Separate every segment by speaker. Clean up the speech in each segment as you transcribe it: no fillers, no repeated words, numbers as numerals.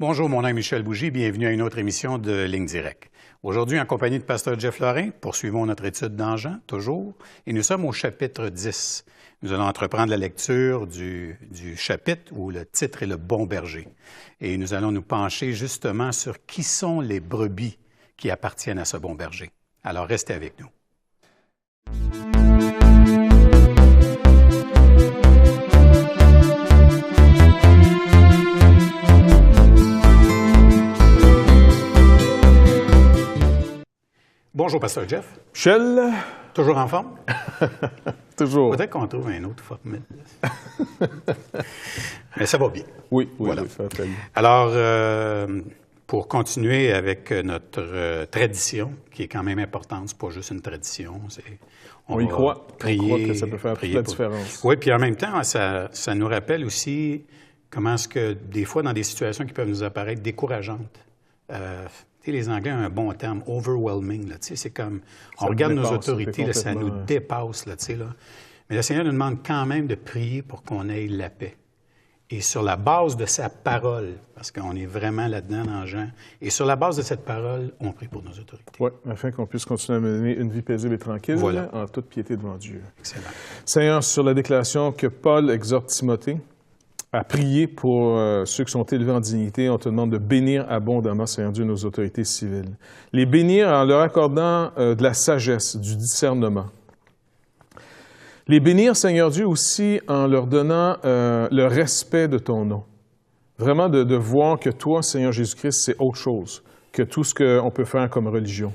Speaker 1: Bonjour, mon nom est Michel Bougie. Bienvenue à une autre émission de Ligne Directe. Aujourd'hui, en compagnie de Pasteur Jeff Lorrain, poursuivons notre étude dans Jean, toujours, et nous sommes au chapitre 10. Nous allons entreprendre la lecture du chapitre où le titre est « Le bon berger ». Et nous allons nous pencher justement sur qui sont les brebis qui appartiennent à ce bon berger. Alors, restez avec nous. Bonjour, Pasteur Jeff.
Speaker 2: Michel.
Speaker 1: Toujours en forme?
Speaker 2: Toujours.
Speaker 1: Peut-être qu'on trouve un autre formule. Mais ça va bien.
Speaker 2: Oui,
Speaker 1: voilà.
Speaker 2: Oui, ça va très bien.
Speaker 1: Alors, pour continuer avec notre tradition, qui est quand même importante, c'est pas juste une tradition,
Speaker 2: on y croit.
Speaker 1: Prier,
Speaker 2: on croit que ça peut faire toute la différence.
Speaker 1: Oui, puis en même temps, ça nous rappelle aussi comment est-ce que des fois, dans des situations qui peuvent nous apparaître décourageantes, les Anglais ont un bon terme, « overwhelming ». C'est comme, on regarde nos autorités, là, ça nous dépasse. Là. Mais le Seigneur nous demande quand même de prier pour qu'on ait la paix. Et sur la base de sa parole, parce qu'on est vraiment là-dedans dans Jean, et sur la base de cette parole, on prie pour nos autorités.
Speaker 2: Oui, afin qu'on puisse continuer à mener une vie paisible et tranquille,
Speaker 1: voilà.
Speaker 2: En toute piété devant Dieu.
Speaker 1: Excellent.
Speaker 2: Seigneur, sur la déclaration que Paul exhorte Timothée à prier pour ceux qui sont élevés en dignité, on te demande de bénir abondamment, Seigneur Dieu, nos autorités civiles. Les bénir en leur accordant de la sagesse, du discernement. Les bénir, Seigneur Dieu, aussi en leur donnant le respect de ton nom. Vraiment de voir que toi, Seigneur Jésus-Christ, c'est autre chose que tout ce qu'on peut faire comme religion.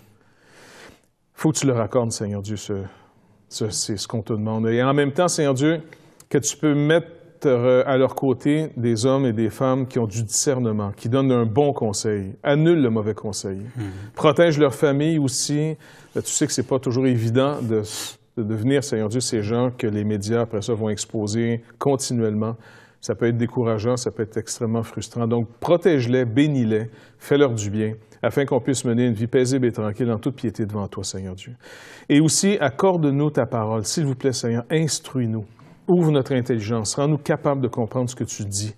Speaker 2: Il faut que tu leur accordes, Seigneur Dieu, c'est ce qu'on te demande. Et en même temps, Seigneur Dieu, que tu peux mettre à leur côté des hommes et des femmes qui ont du discernement, qui donnent un bon conseil, annulent le mauvais conseil, protègent leur famille aussi. Tu sais que c'est pas toujours évident de devenir, Seigneur Dieu, ces gens que les médias, après ça, vont exposer continuellement. Ça peut être décourageant, ça peut être extrêmement frustrant. Donc, protège-les, bénis-les, fais-leur du bien, afin qu'on puisse mener une vie paisible et tranquille en toute piété devant toi, Seigneur Dieu. Et aussi, accorde-nous ta parole. S'il vous plaît, Seigneur, instruis-nous. Ouvre notre intelligence, rends-nous capables de comprendre ce que tu dis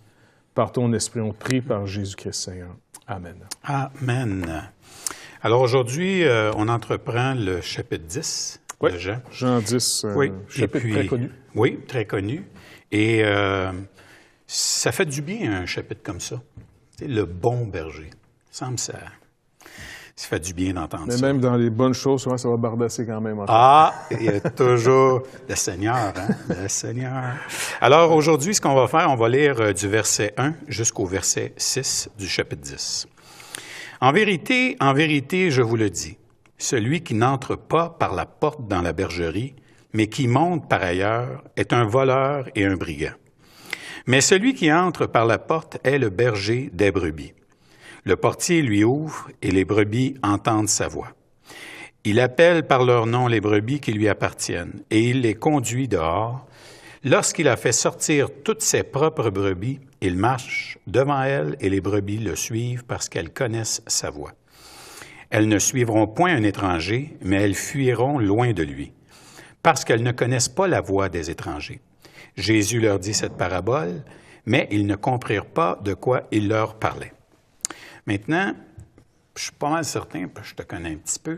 Speaker 2: par ton esprit. On prie par Jésus-Christ, Seigneur. Amen.
Speaker 1: Amen. Alors aujourd'hui, on entreprend le chapitre 10 de Jean.
Speaker 2: Jean 10,
Speaker 1: oui.
Speaker 2: chapitre très connu.
Speaker 1: Oui, très connu. Et ça fait du bien, un chapitre comme ça. Tu sais, le bon berger. Ça me semble ça fait du bien d'entendre ça.
Speaker 2: Mais même dans les bonnes choses, souvent, ça va bardasser quand même.
Speaker 1: Ah, il y a toujours le Seigneur, hein? Le Seigneur. Alors, aujourd'hui, ce qu'on va faire, on va lire du verset 1 jusqu'au verset 6 du chapitre 10. En vérité, je vous le dis, celui qui n'entre pas par la porte dans la bergerie, mais qui monte par ailleurs, est un voleur et un brigand. Mais celui qui entre par la porte est le berger des brebis. Le portier lui ouvre et les brebis entendent sa voix. Il appelle par leur nom les brebis qui lui appartiennent et il les conduit dehors. Lorsqu'il a fait sortir toutes ses propres brebis, il marche devant elles et les brebis le suivent parce qu'elles connaissent sa voix. Elles ne suivront point un étranger, mais elles fuiront loin de lui, parce qu'elles ne connaissent pas la voix des étrangers. Jésus leur dit cette parabole, mais ils ne comprirent pas de quoi il leur parlait. Maintenant, je suis pas mal certain, parce que je te connais un petit peu,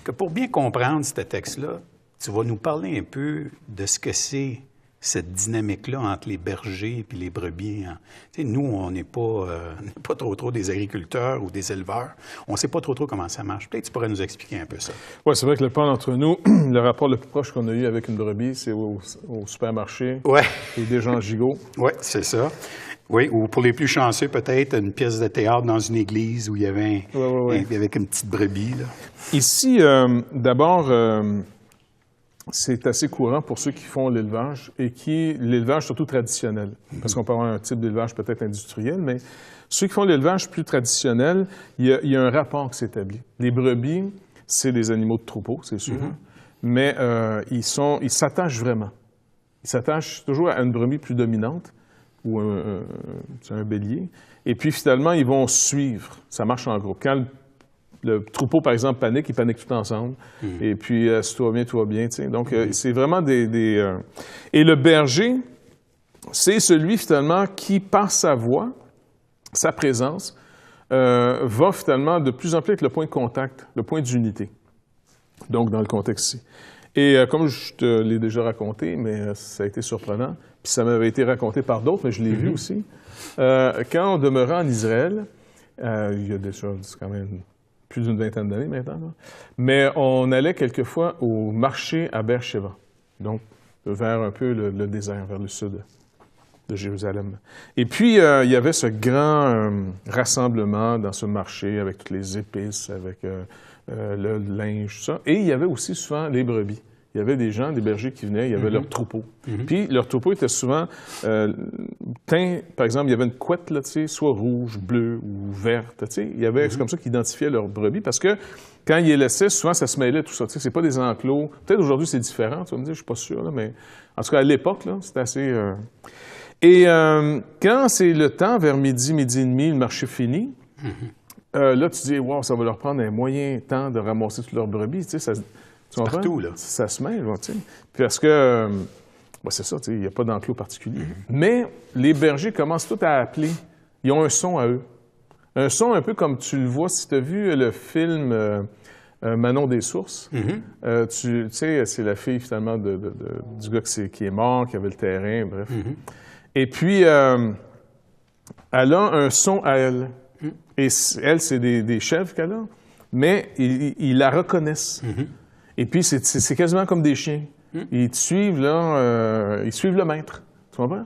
Speaker 1: que pour bien comprendre ce texte-là, tu vas nous parler un peu de ce que c'est cette dynamique-là entre les bergers et les brebis. Tu sais, nous, on n'est pas trop des agriculteurs ou des éleveurs. On ne sait pas trop comment ça marche. Peut-être que tu pourrais nous expliquer un peu ça.
Speaker 2: Oui, c'est vrai que le plan entre nous, le rapport le plus proche qu'on a eu avec une brebis, c'est au supermarché.
Speaker 1: Oui.
Speaker 2: Et des gens gigots.
Speaker 1: Oui, c'est ça. Oui, ou pour les plus chanceux, peut-être une pièce de théâtre dans une église où il y avait, avec une petite brebis. Là.
Speaker 2: Ici, d'abord, c'est assez courant pour ceux qui font l'élevage et l'élevage surtout traditionnel, parce qu'on peut avoir un type d'élevage peut-être industriel, mais ceux qui font l'élevage plus traditionnel, il y a un rapport qui s'établit. Les brebis, c'est des animaux de troupeau, c'est sûr, mais ils s'attachent vraiment. Ils s'attachent toujours à une brebis plus dominante, ou un bélier. Et puis, finalement, ils vont suivre. Ça marche en groupe. Quand le troupeau, par exemple, panique, ils paniquent tout ensemble. Et puis, si tout va bien, tu sais. Donc, c'est vraiment Et le berger, c'est celui, finalement, qui, par sa voix, sa présence va finalement de plus en plus être le point de contact, le point d'unité. Donc, dans le contexte ici. Et comme je te l'ai déjà raconté, mais ça a été surprenant, puis ça m'avait été raconté par d'autres, mais je l'ai vu aussi, quand on demeurait en Israël, il y a déjà quand même plus d'une vingtaine d'années maintenant, là, mais on allait quelquefois au marché à Beersheba, donc vers un peu le désert, vers le sud de Jérusalem. Et puis, il y avait ce grand rassemblement dans ce marché avec toutes les épices, avec le linge, tout ça. Et il y avait aussi souvent les brebis. Il y avait des gens, des bergers qui venaient, il y avait leurs troupeaux. Puis, leurs troupeaux étaient souvent teints, par exemple, il y avait une couette, là, tu sais, soit rouge, bleue ou verte, tu sais. Il y avait, c'est comme ça qu'ils identifiaient leurs brebis, parce que quand ils les laissaient, souvent, ça se mêlait, tout ça, tu sais. C'est pas des enclos. Peut-être aujourd'hui, c'est différent, tu vas me dire, je suis pas sûr, là, mais en tout cas, à l'époque, là, c'était assez... Et quand c'est le temps, vers midi, midi et demi, le marché fini, là, tu dis, wow, ça va leur prendre un moyen temps de ramasser toutes leurs brebis, tu sais, ça... Tu comprends?
Speaker 1: Partout, là.
Speaker 2: Ça se mêle, tu sais. Parce que, c'est ça, tu sais, il n'y a pas d'enclos particulier. Mais les bergers commencent tous à appeler. Ils ont un son à eux. Un son un peu comme tu le vois si tu as vu le film Manon des Sources. Tu sais, c'est la fille, finalement, du gars qui est mort, qui avait le terrain, bref. Et puis, elle a un son à elle. Et elle, c'est des chèvres qu'elle a, mais ils la reconnaissent. Et puis, c'est quasiment comme des chiens. Ils te suivent, là, ils suivent le maître. Tu comprends?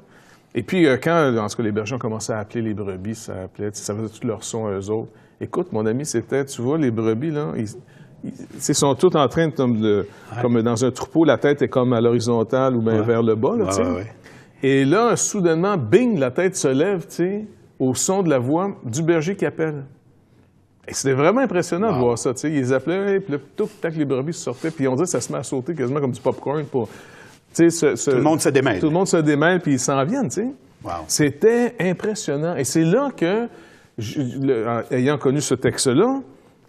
Speaker 2: Et puis, quand, en tout cas, les bergers ont commencé à appeler les brebis, ça faisait tout leur son à eux autres. Écoute, mon ami, c'était, tu vois, les brebis, là, ils sont tous en train de, comme dans un troupeau, la tête est comme à l'horizontale ou bien vers le bas, là, tu sais. Et là, soudainement, bing, la tête se lève, tu sais, au son de la voix du berger qui appelle. Et c'était vraiment impressionnant de voir ça, tu sais. Ils les appelaient, puis là, tac, les brebis sortaient, puis on dirait que ça se met à sauter quasiment comme du popcorn pour... Tu sais,
Speaker 1: tout le monde se démêle.
Speaker 2: Tout le monde se démêle, puis ils s'en viennent, tu sais. C'était impressionnant. Et c'est là que, ayant connu ce texte-là,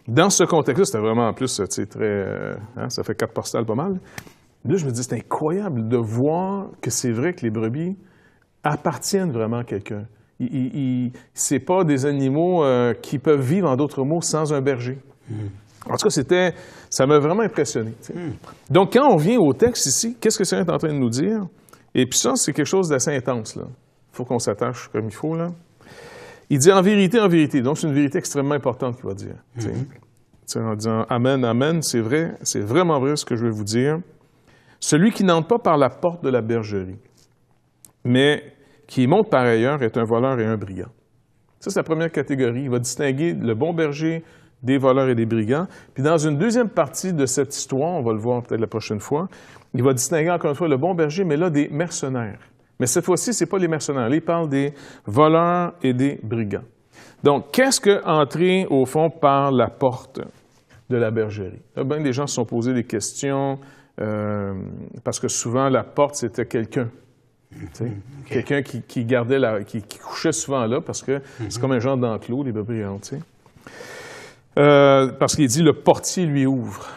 Speaker 2: dans ce contexte-là, c'était vraiment en plus, tu sais, très... ça fait 4 postales pas mal. Là, je me dis, c'est incroyable de voir que c'est vrai que les brebis appartiennent vraiment à quelqu'un. C'est pas des animaux qui peuvent vivre, en d'autres mots, sans un berger. En tout cas, ça m'a vraiment impressionné. Donc, quand on vient au texte ici, qu'est-ce que Seigneur est en train de nous dire? Et puis ça, c'est quelque chose d'assez intense, là. Il faut qu'on s'attache comme il faut, là. Il dit en vérité, en vérité. Donc, c'est une vérité extrêmement importante qu'il va dire. En disant Amen, Amen, c'est vrai, c'est vraiment vrai ce que je vais vous dire. Celui qui n'entre pas par la porte de la bergerie, mais qui monte par ailleurs, est un voleur et un brigand. Ça, c'est la première catégorie. Il va distinguer le bon berger des voleurs et des brigands. Puis dans une deuxième partie de cette histoire, on va le voir peut-être la prochaine fois, il va distinguer encore une fois le bon berger, mais là, des mercenaires. Mais cette fois-ci, ce n'est pas les mercenaires. Là, il parle des voleurs et des brigands. Donc, qu'est-ce que entrer, au fond, par la porte de la bergerie? Là, bien, des gens se sont posés des questions, parce que souvent, la porte, c'était quelqu'un. Quelqu'un qui gardait qui couchait souvent là, parce que c'est comme un genre d'enclos, les brigands, tu sais. Parce qu'il dit le portier lui ouvre.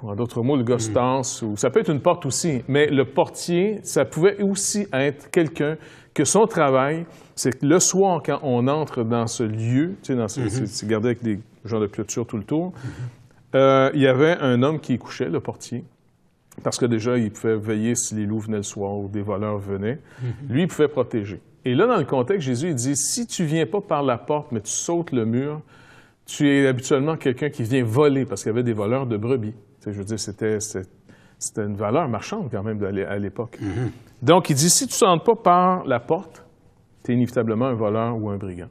Speaker 2: En d'autres mots, le gars se tasse, ou ça peut être une porte aussi, mais le portier, ça pouvait aussi être quelqu'un que son travail, c'est que le soir, quand on entre dans ce lieu, tu sais, c'est gardé avec des genres de clôture tout le tour, il y avait un homme qui couchait, le portier, parce que déjà, il pouvait veiller si les loups venaient le soir ou des voleurs venaient. Lui, il pouvait protéger. Et là, dans le contexte, Jésus, il dit, si tu ne viens pas par la porte, mais tu sautes le mur, tu es habituellement quelqu'un qui vient voler, parce qu'il y avait des voleurs de brebis. Tu sais, je veux dire, c'était une valeur marchande quand même à l'époque. Donc, il dit, si tu ne sautes pas par la porte, tu es inévitablement un voleur ou un brigand.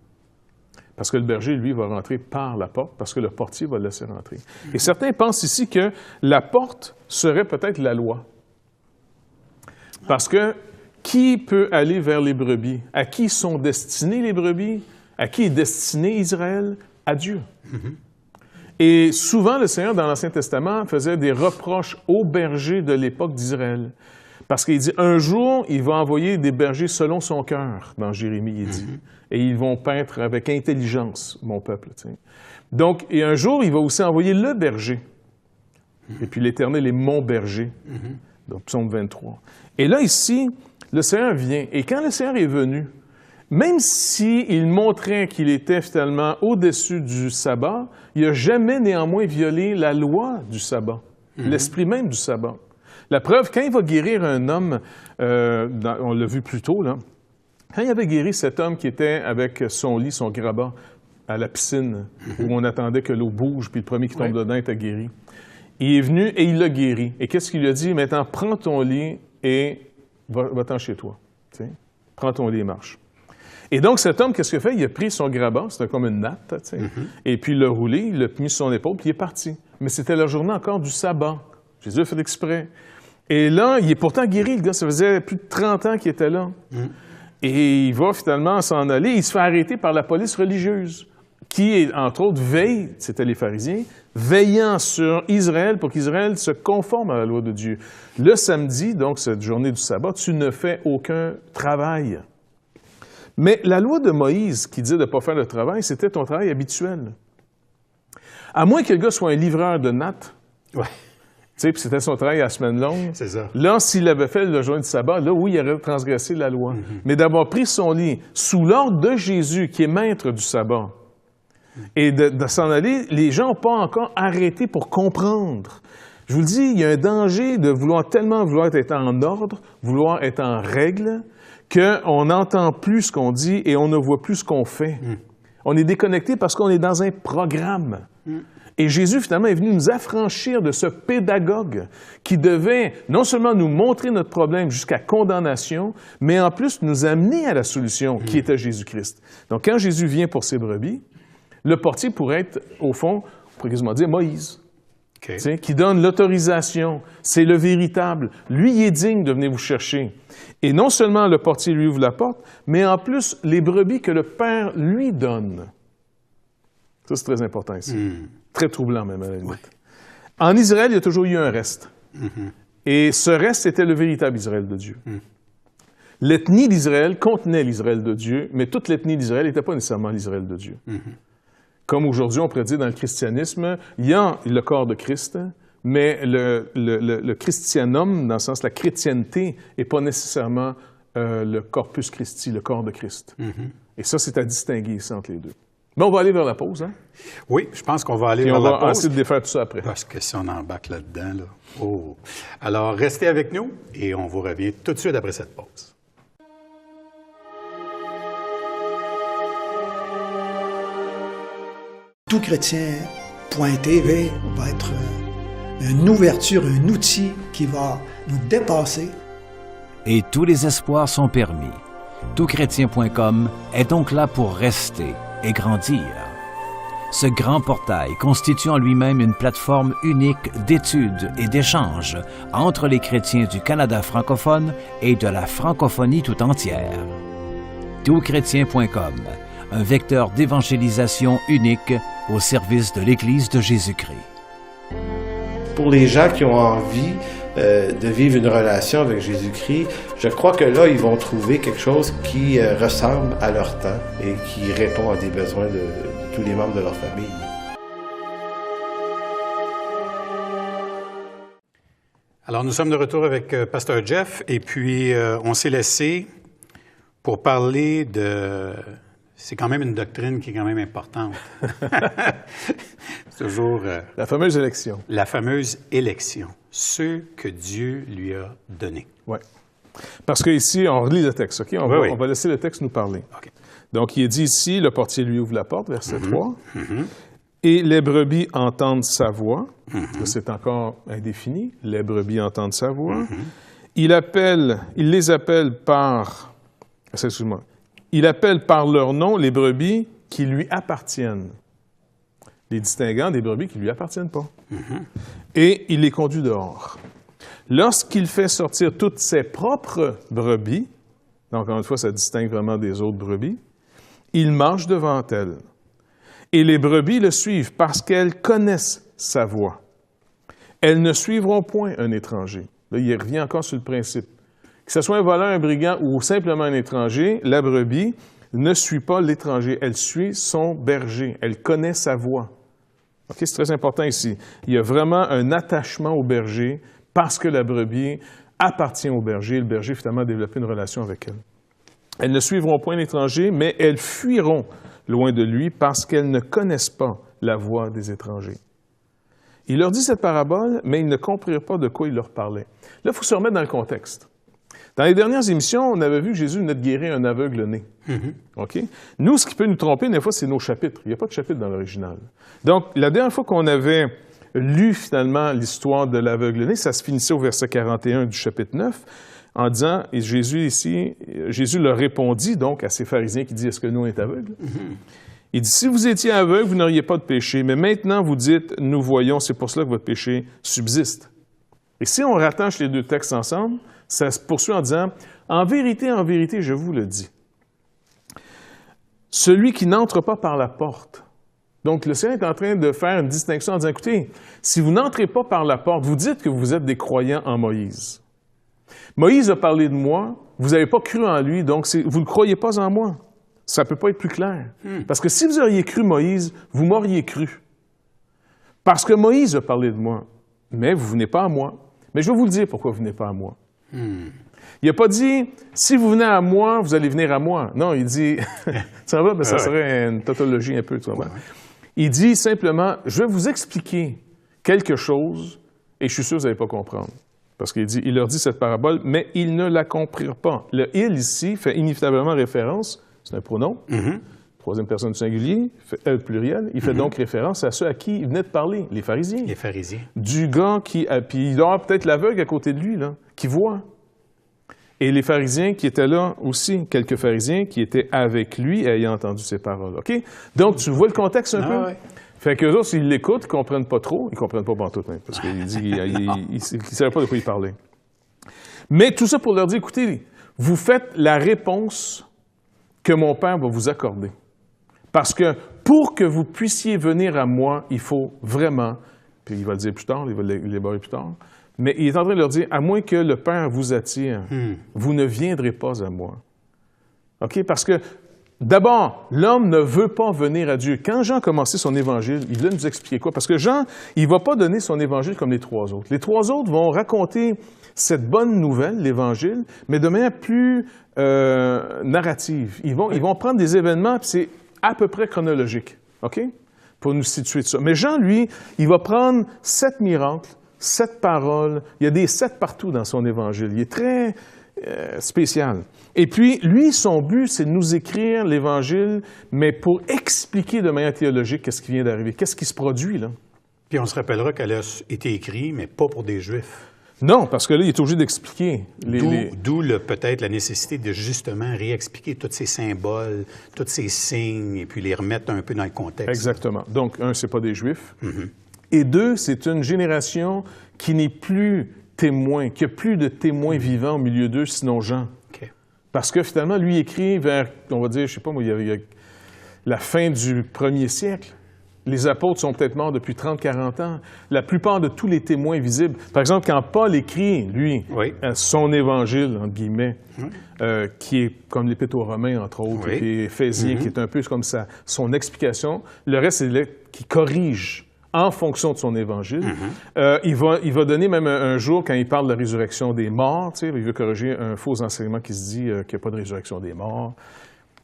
Speaker 2: Parce que le berger, lui, va rentrer par la porte, parce que le portier va le laisser rentrer. Et certains pensent ici que la porte serait peut-être la loi. Parce que qui peut aller vers les brebis? À qui sont destinées les brebis? À qui est destiné Israël? À Dieu. Et souvent, le Seigneur, dans l'Ancien Testament, faisait des reproches aux bergers de l'époque d'Israël. Parce qu'il dit, un jour, il va envoyer des bergers selon son cœur, dans Jérémie, il dit. Et ils vont paître avec intelligence, mon peuple. Tu sais. Donc, et un jour, il va aussi envoyer le berger. Et puis l'Éternel est mon berger. Donc, psaume 23. Et là, ici, le Seigneur vient. Et quand le Seigneur est venu, même s'il montrait qu'il était finalement au-dessus du sabbat, il n'a jamais néanmoins violé la loi du sabbat, l'esprit même du sabbat. La preuve, quand il va guérir un homme, on l'a vu plus tôt, là, quand il avait guéri cet homme qui était avec son lit, son grabat, à la piscine, où on attendait que l'eau bouge, puis le premier qui tombe dedans était guéri. Il est venu et il l'a guéri. Et qu'est-ce qu'il lui a dit? Maintenant, prends ton lit et va-t'en chez toi. T'sais? Prends ton lit et marche. Et donc, cet homme, qu'est-ce qu'il a fait? Il a pris son grabat, c'était comme une natte, et puis il l'a roulé, il l'a mis sur son épaule, puis il est parti. Mais c'était la journée encore du sabbat. Jésus a fait exprès. Et là, il est pourtant guéri, le gars, ça faisait plus de 30 ans qu'il était là. Et il va finalement s'en aller. Il se fait arrêter par la police religieuse, qui, entre autres, veille, c'était les pharisiens, veillant sur Israël pour qu'Israël se conforme à la loi de Dieu. Le samedi, donc cette journée du sabbat, tu ne fais aucun travail. Mais la loi de Moïse qui dit de ne pas faire le travail, c'était ton travail habituel. À moins que le gars soit un livreur de nattes, puis c'était son travail à la semaine longue.
Speaker 1: C'est ça. Là,
Speaker 2: s'il avait fait le jour du sabbat, là, oui, il aurait transgressé la loi. Mais d'avoir pris son lit sous l'ordre de Jésus, qui est maître du sabbat, et de s'en aller, les gens n'ont pas encore arrêté pour comprendre. Je vous le dis, il y a un danger de vouloir être en ordre, vouloir être en règle, qu'on n'entend plus ce qu'on dit et on ne voit plus ce qu'on fait. On est déconnecté parce qu'on est dans un programme. Et Jésus, finalement, est venu nous affranchir de ce pédagogue qui devait non seulement nous montrer notre problème jusqu'à condamnation, mais en plus nous amener à la solution qui était Jésus-Christ. Donc, quand Jésus vient pour ses brebis, le portier pourrait être, au fond, on pourrait quasiment dire Moïse, qui donne l'autorisation. C'est le véritable. Lui, il est digne de venir vous chercher. Et non seulement le portier lui ouvre la porte, mais en plus, les brebis que le Père lui donne. Ça, c'est très important ici. Très troublant, même, à la limite. En Israël, il y a toujours eu un reste. Et ce reste était le véritable Israël de Dieu. L'ethnie d'Israël contenait l'Israël de Dieu, mais toute l'ethnie d'Israël n'était pas nécessairement l'Israël de Dieu. Comme aujourd'hui, on pourrait dire dans le christianisme, il y a le corps de Christ, mais le christianum, dans le sens de la chrétienté, n'est pas nécessairement le corpus Christi, le corps de Christ. Et ça, c'est à distinguer ici entre les deux. Mais on va aller vers la pause, hein?
Speaker 1: Oui, je pense qu'on va aller vers la pause.
Speaker 2: Et on va essayer de défaire tout ça après.
Speaker 1: Parce que si on embarque là-dedans, là... Oh! Alors, restez avec nous et on vous revient tout de suite après cette pause.
Speaker 3: Toutchrétien.tv va être une ouverture, un outil qui va nous dépasser.
Speaker 4: Et tous les espoirs sont permis. Toutchrétien.com est donc là pour rester et grandir. Ce grand portail constitue en lui-même une plateforme unique d'études et d'échanges entre les chrétiens du Canada francophone et de la francophonie tout entière. Toutchrétien.com, un vecteur d'évangélisation unique au service de l'Église de Jésus-Christ.
Speaker 5: Pour les gens qui ont envie de vivre une relation avec Jésus-Christ, je crois que là, ils vont trouver quelque chose qui ressemble à leur temps et qui répond à des besoins de tous les membres de leur famille.
Speaker 1: Alors, nous sommes de retour avec Pasteur Jeff et puis on s'est laissé pour parler de... C'est quand même une doctrine qui est quand même importante. C'est toujours...
Speaker 2: la fameuse élection.
Speaker 1: La fameuse élection. Ceux que Dieu lui a donnés.
Speaker 2: Oui. Parce qu'ici, on relit le texte, OK? On va laisser le texte nous parler.
Speaker 1: Okay.
Speaker 2: Donc, il est dit ici, le portier lui ouvre la porte, verset 3. Et les brebis entendent sa voix. C'est encore indéfini. Les brebis entendent sa voix. Il les appelle par... Excuse-moi. Il appelle par leur nom les brebis qui lui appartiennent. Les distinguant des brebis qui ne lui appartiennent pas. Et il les conduit dehors. Lorsqu'il fait sortir toutes ses propres brebis, donc encore une fois, ça distingue vraiment des autres brebis, il marche devant elles. Et les brebis le suivent parce qu'elles connaissent sa voix. Elles ne suivront point un étranger. Là, il revient encore sur le principe. Que ce soit un voleur, un brigand ou simplement un étranger, la brebis ne suit pas l'étranger. Elle suit son berger. Elle connaît sa voix. Okay, c'est très important ici. Il y a vraiment un attachement au berger parce que la brebis appartient au berger. Le berger, finalement, a développé une relation avec elle. Elles ne suivront point l'étranger, mais elles fuiront loin de lui parce qu'elles ne connaissent pas la voix des étrangers. Il leur dit cette parabole, mais ils ne comprirent pas de quoi il leur parlait. Là, il faut se remettre dans le contexte. Dans les dernières émissions, on avait vu que Jésus venait de guérir un aveugle-né. OK? Nous, ce qui peut nous tromper, des fois, c'est nos chapitres. Il n'y a pas de chapitre dans l'original. Donc, la dernière fois qu'on avait lu, finalement, l'histoire de l'aveugle-né, ça se finissait au verset 41 du chapitre 9, en disant, et Jésus leur répondit, donc, à ces pharisiens qui disent, « Est-ce que nous, on est aveugles? » Il dit, « Si vous étiez aveugle, vous n'auriez pas de péché, mais maintenant, vous dites, nous voyons, c'est pour cela que votre péché subsiste. » Et si on rattache les deux textes ensemble, ça se poursuit en disant, « En vérité, je vous le dis, celui qui n'entre pas par la porte. » Donc, le Seigneur est en train de faire une distinction en disant, « Écoutez, si vous n'entrez pas par la porte, vous dites que vous êtes des croyants en Moïse. Moïse a parlé de moi, vous n'avez pas cru en lui, donc vous ne croyez pas en moi. Ça ne peut pas être plus clair. Parce que si vous auriez cru Moïse, vous m'auriez cru. Parce que Moïse a parlé de moi, mais vous ne venez pas à moi. Mais je vais vous le dire pourquoi vous ne venez pas à moi. Il n'a pas dit, si vous venez à moi, vous allez venir à moi. Non, il dit, ça va, mais ça serait une tautologie un peu, tu vois. Il dit simplement, je vais vous expliquer quelque chose, et je suis sûr que vous n'allez pas comprendre. Parce il leur dit cette parabole, mais ils ne la comprirent pas. Le « il » ici fait inévitablement référence, c'est un pronom, troisième personne du singulier, fait « elle » pluriel, il fait donc référence à ceux à qui il venait de parler, les pharisiens.
Speaker 1: Les pharisiens. Du
Speaker 2: gars qui... Puis il doit avoir peut-être l'aveugle à côté de lui, là, qui voit. Et les pharisiens qui étaient là aussi, quelques pharisiens qui étaient avec lui ayant entendu ces paroles. OK? Donc, tu vois le contexte un peu? Ouais. Fait qu'eux autres, s'ils l'écoutent, ils ne comprennent pas trop. Ils ne comprennent pas pantoute, hein, parce qu'il dit qu'ils ne savaient pas de quoi il parlait. Mais tout ça pour leur dire, écoutez, vous faites la réponse que mon Père va vous accorder. Parce que pour que vous puissiez venir à moi, il faut vraiment, puis il va le dire plus tard, il va l'élaborer plus tard, mais il est en train de leur dire, à moins que le Père vous attire, vous ne viendrez pas à moi. OK? Parce que, d'abord, l'homme ne veut pas venir à Dieu. Quand Jean a commencé son évangile, il voulait nous expliquer quoi? Parce que Jean, il ne va pas donner son évangile comme les trois autres. Les trois autres vont raconter cette bonne nouvelle, l'évangile, mais de manière plus narrative. Ils vont prendre des événements, puis c'est à peu près chronologique, OK? Pour nous situer de ça. Mais Jean, lui, il va prendre 7 miracles, 7 paroles. Il y a des 7 partout dans son évangile. Il est très spécial. Et puis, lui, son but, c'est de nous écrire l'Évangile, mais pour expliquer de manière théologique qu'est-ce qui vient d'arriver, qu'est-ce qui se produit, là.
Speaker 1: Puis on se rappellera qu'elle a été écrite, mais pas pour des Juifs.
Speaker 2: Non, parce que là, il est obligé d'expliquer.
Speaker 1: D'où peut-être la nécessité de justement réexpliquer tous ces symboles, tous ces signes, et puis les remettre un peu dans le contexte.
Speaker 2: Exactement. Donc, un, c'est pas des Juifs. Et deux, c'est une génération qui n'est plus témoin, qui n'a plus de témoins vivants au milieu d'eux, sinon Jean. Parce que finalement, lui écrit vers, on va dire, je sais pas moi, il y a la fin du 1er siècle. Les apôtres sont peut-être morts depuis 30-40 ans. La plupart de tous les témoins visibles. Par exemple, quand Paul écrit, lui, son évangile, entre guillemets, qui est comme l'Épître aux Romains, entre autres, et puis Éphésiens, qui est un peu comme ça, son explication, le reste, c'est là qui corrige en fonction de son évangile. Il va donner même un jour, quand il parle de la résurrection des morts, il veut corriger un faux enseignement qui se dit qu'il n'y a pas de résurrection des morts.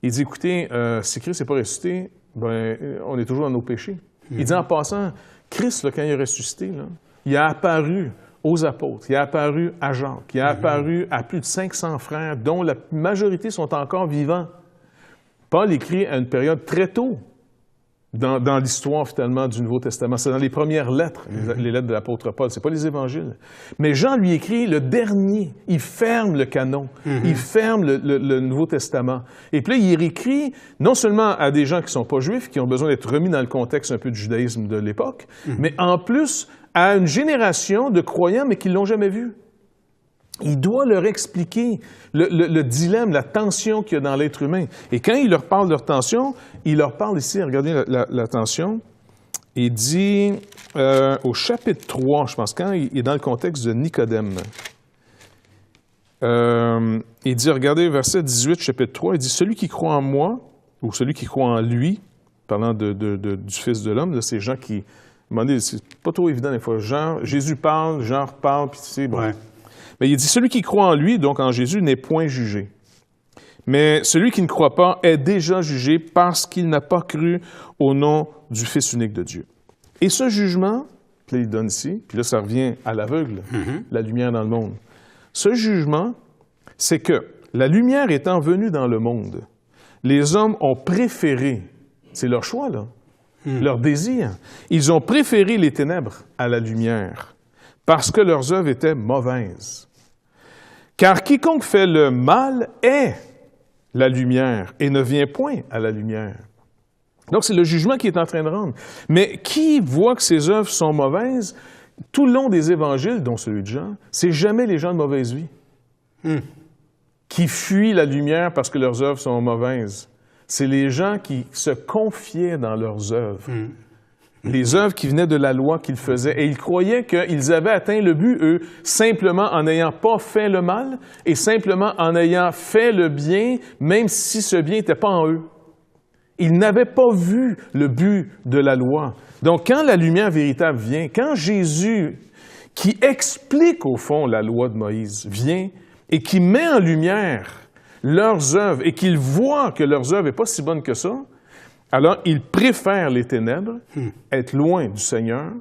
Speaker 2: Il dit, écoutez, si Christ n'est pas ressuscité, ben, on est toujours dans nos péchés. Il dit en passant, Christ, là, quand il est ressuscité, là, il a apparu aux apôtres, il a apparu à Jacques, il a apparu à plus de 500 frères, dont la majorité sont encore vivants. Paul écrit à une période très tôt dans l'histoire, finalement, du Nouveau Testament. C'est dans les premières lettres, les lettres de l'apôtre Paul. Ce n'est pas les évangiles. Mais Jean lui écrit le dernier. Il ferme le canon. Il ferme le Nouveau Testament. Et puis là, il écrit non seulement à des gens qui ne sont pas juifs, qui ont besoin d'être remis dans le contexte un peu du judaïsme de l'époque, mais en plus à une génération de croyants, mais qui ne l'ont jamais vu. Il doit leur expliquer le dilemme, la tension qu'il y a dans l'être humain. Et quand il leur parle de leur tension, il leur parle ici, regardez la tension, il dit au chapitre 3, je pense, quand il est dans le contexte de Nicodème, il dit, regardez, verset 18, chapitre 3, il dit, « Celui qui croit en moi, ou celui qui croit en lui, parlant du Fils de l'homme, c'est Jean qui... C'est pas trop évident des fois. Jésus parle, Jean reparle, puis tu sais, bon... Mais il dit, celui qui croit en lui, donc en Jésus, n'est point jugé. Mais celui qui ne croit pas est déjà jugé parce qu'il n'a pas cru au nom du Fils unique de Dieu. Et ce jugement, puis là, il donne ici, puis là, ça revient à l'aveugle, la lumière dans le monde. Ce jugement, c'est que la lumière étant venue dans le monde, les hommes ont préféré, c'est leur choix, là, leur désir, ils ont préféré les ténèbres à la lumière parce que leurs œuvres étaient mauvaises. Car quiconque fait le mal est la lumière et ne vient point à la lumière. Donc, c'est le jugement qui est en train de rendre. Mais qui voit que ses œuvres sont mauvaises? Tout le long des évangiles, dont celui de Jean, c'est jamais les gens de mauvaise vie qui fuient la lumière parce que leurs œuvres sont mauvaises. C'est les gens qui se confiaient dans leurs œuvres. Les œuvres qui venaient de la loi qu'ils faisaient. Et ils croyaient qu'ils avaient atteint le but, eux, simplement en n'ayant pas fait le mal et simplement en ayant fait le bien, même si ce bien n'était pas en eux. Ils n'avaient pas vu le but de la loi. Donc, quand la lumière véritable vient, quand Jésus, qui explique au fond la loi de Moïse, vient et qui met en lumière leurs œuvres et qu'ils voient que leurs œuvres n'est pas si bonne que ça, alors ils préfèrent les ténèbres, être loin du Seigneur,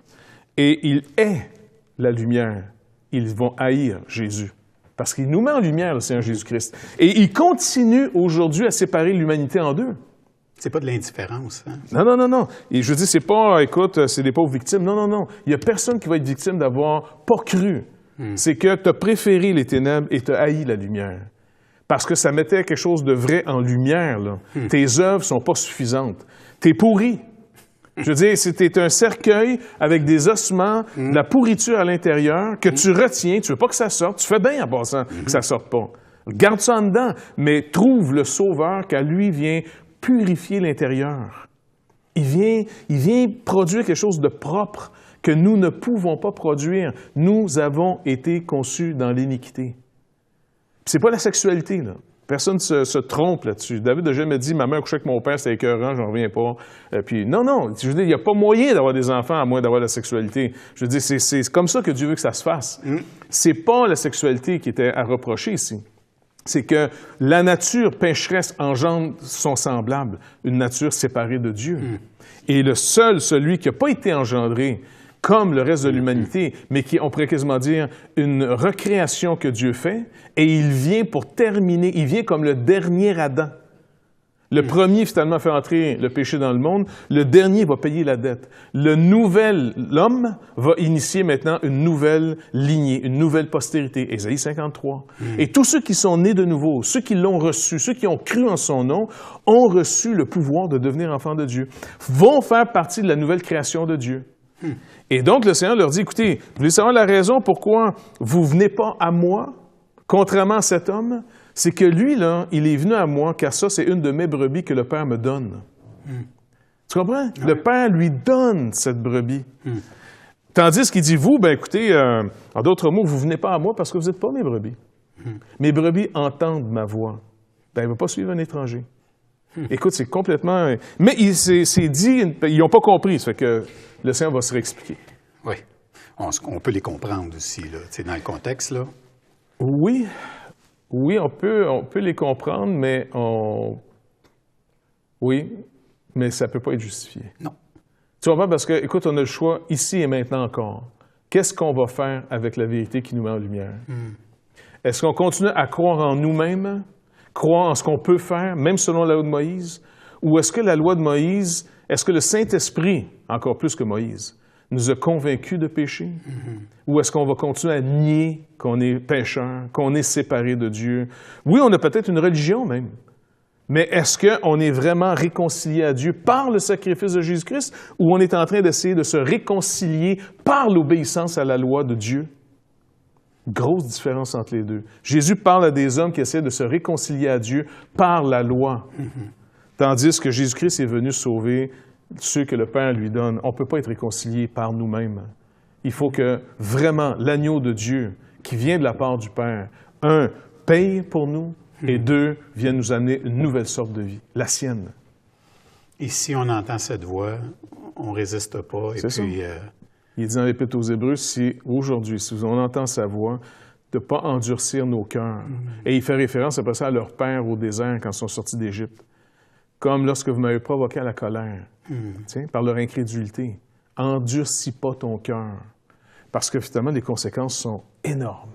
Speaker 2: et il est la lumière. Ils vont haïr Jésus. Parce qu'il nous met en lumière, le Seigneur Jésus-Christ. Et il continue aujourd'hui à séparer l'humanité en deux.
Speaker 1: C'est pas de l'indifférence. Hein?
Speaker 2: Non, non, non, non. Et je dis, c'est pas, écoute, c'est des pauvres victimes. Non, non, non. Il n'y a personne qui va être victime d'avoir pas cru. C'est que tu as préféré les ténèbres et tu as haï la lumière. Parce que ça mettait quelque chose de vrai en lumière, là. Tes œuvres sont pas suffisantes. T'es pourri. Je veux dire, c'était un cercueil avec des ossements, de la pourriture à l'intérieur, que tu retiens, tu veux pas que ça sorte. Tu fais bien en passant que ça sorte pas. Garde ça en dedans, mais trouve le Sauveur qu'à lui vient purifier l'intérieur. Il vient produire quelque chose de propre que nous ne pouvons pas produire. Nous avons été conçus dans l'iniquité. C'est pas la sexualité, là. Personne ne se trompe là-dessus. David a jamais dit « Ma mère couchait avec mon père, c'était écœurant, j'en reviens pas. » Puis non, non. Je veux dire, il n'y a pas moyen d'avoir des enfants à moins d'avoir la sexualité. Je veux dire, c'est comme ça que Dieu veut que ça se fasse. C'est pas la sexualité qui était à reprocher ici. C'est que la nature pécheresse engendre son semblable, une nature séparée de Dieu. Et celui qui n'a pas été engendré, comme le reste de l'humanité, mais qui, on pourrait quasiment dire, une recréation que Dieu fait, et il vient pour terminer, il vient comme le dernier Adam. Le premier, finalement, fait entrer le péché dans le monde, le dernier va payer la dette. L'homme va initier maintenant une nouvelle lignée, une nouvelle postérité, Ésaïe 53. Et tous ceux qui sont nés de nouveau, ceux qui l'ont reçu, ceux qui ont cru en son nom, ont reçu le pouvoir de devenir enfants de Dieu, vont faire partie de la nouvelle création de Dieu. Et donc, le Seigneur leur dit, écoutez, vous voulez savoir la raison pourquoi vous ne venez pas à moi, contrairement à cet homme? C'est que lui, là, il est venu à moi, car ça, c'est une de mes brebis que le Père me donne. Tu comprends? Le Père lui donne cette brebis. Tandis qu'il dit, vous, ben écoutez, en d'autres mots, vous ne venez pas à moi parce que vous n'êtes pas mes brebis. Mes brebis entendent ma voix. Ben, il ne va pas suivre un étranger. Écoute, c'est complètement... Mais c'est dit, ils n'ont pas compris, ça fait que le Seigneur va se réexpliquer.
Speaker 1: Oui. On peut les comprendre aussi, là. Tu sais, dans le contexte, là.
Speaker 2: Oui. Oui, on peut les comprendre, mais oui, mais ça ne peut pas être justifié.
Speaker 1: Non.
Speaker 2: Tu vois pas, parce que, écoute, on a le choix ici et maintenant encore. Qu'est-ce qu'on va faire avec la vérité qui nous met en lumière? Est-ce qu'on continue à croire en nous-mêmes, croire en ce qu'on peut faire, même selon la loi de Moïse? Ou est-ce que la loi de Moïse, est-ce que le Saint-Esprit, encore plus que Moïse, nous a convaincus de péché? Ou est-ce qu'on va continuer à nier qu'on est pécheur, qu'on est séparé de Dieu? Oui, on a peut-être une religion même, mais est-ce qu'on est vraiment réconcilié à Dieu par le sacrifice de Jésus-Christ ou on est en train d'essayer de se réconcilier par l'obéissance à la loi de Dieu? Grosse différence entre les deux. Jésus parle à des hommes qui essaient de se réconcilier à Dieu par la loi, tandis que Jésus-Christ est venu sauver ceux que le Père lui donne. On ne peut pas être réconcilié par nous-mêmes. Il faut que vraiment l'agneau de Dieu qui vient de la part du Père, un, paye pour nous, et deux, vienne nous amener une nouvelle sorte de vie, la sienne.
Speaker 1: Et si on entend cette voix, on ne résiste pas. Et puis,
Speaker 2: Il dit dans l'Épître aux Hébreux, si aujourd'hui, si on entend sa voix, de ne pas endurcir nos cœurs. Et il fait référence après ça à leur père au désert quand ils sont sortis d'Égypte. Comme lorsque vous m'avez provoqué à la colère, par leur incrédulité. Endurcis pas ton cœur. Parce que finalement, les conséquences sont énormes.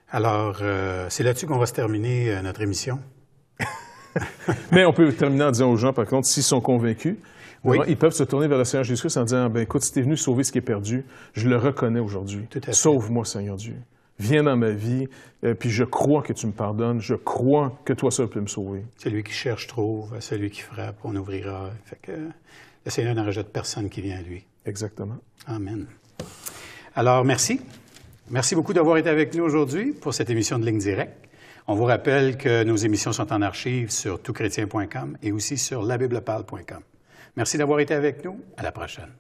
Speaker 1: Alors, c'est là-dessus qu'on va se terminer notre émission.
Speaker 2: Mais on peut terminer en disant aux gens, par contre, s'ils sont convaincus,
Speaker 1: oui.
Speaker 2: Ils peuvent se tourner vers le Seigneur Jésus-Christ en disant, ben écoute, si tu es venu sauver ce qui est perdu, je le reconnais aujourd'hui. Sauve-moi, Seigneur Dieu. Viens dans ma vie, puis je crois que tu me pardonnes, je crois que toi seul peux me sauver.
Speaker 1: Celui qui cherche trouve, celui qui frappe, on ouvrira. Fait que le Seigneur n'en rejette personne qui vient à lui.
Speaker 2: Exactement.
Speaker 1: Amen. Alors, merci. Merci beaucoup d'avoir été avec nous aujourd'hui pour cette émission de Ligne Directe. On vous rappelle que nos émissions sont en archive sur toutchrétien.com et aussi sur labibleparle.com. Merci d'avoir été avec nous. À la prochaine.